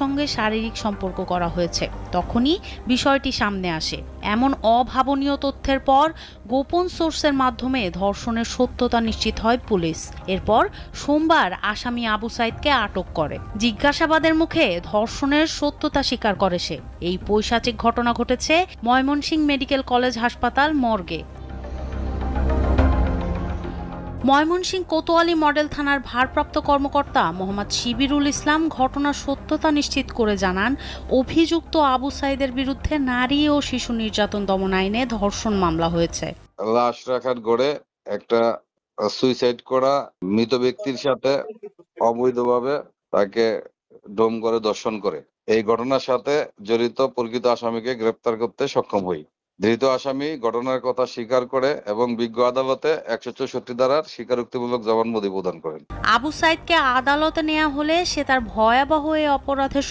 সঙ্গে শারীরিক সম্পর্ক করা হয়েছে। তখনই বিষয়টি সামনে আসে। এমন অভাবনীয় তথ্যের পর গোপন সোর্সের মাধ্যমে ধর্ষণের সত্যতা নিশ্চিত হয় পুলিশ। এরপর সোমবার আসামি আবু সাইদকে আটক করে। জিজ্ঞাসাবাদের মুখে ধর্ষণের সত্যতা স্বীকার করে সে। এই পৈশাচিক ঘটনা ঘটেছে ময়মনসিংহ মেডিকেল কলেজ হাসপাতাল মর্গে। ময়মনসিংহ কোতোয়ালি মডেল থানার ভারপ্রাপ্ত কর্মকর্তা মোহাম্মদ শিবিরুল ইসলাম ঘটনার সত্যতা নিশ্চিত করে জানান, অভিযুক্ত আবু সাইদের বিরুদ্ধে নারী ও শিশু নির্যাতন দমন আইনে ধর্ষণ মামলা হয়েছে। লাশ রাখার গড়ে একটা সুইসাইড করা মৃত ব্যক্তির সাথে অবৈধভাবে তাকে ডোম করে ধর্ষণ করে। এই ঘটনার সাথে জড়িত প্রকৃত আসামিকে গ্রেপ্তার করতে সক্ষম হই। ধৃত আসামি ঘটনার কথা স্বীকার করে এবং বিজ্ঞ আদালতে ১৬৪ ধারার স্বীকারোক্তিমূলক জবানবন্দি প্রদান করেন। আবু সাইদকে আদালতে নেওয়া হলে সে তার ভয়াবহ এই অপরাধের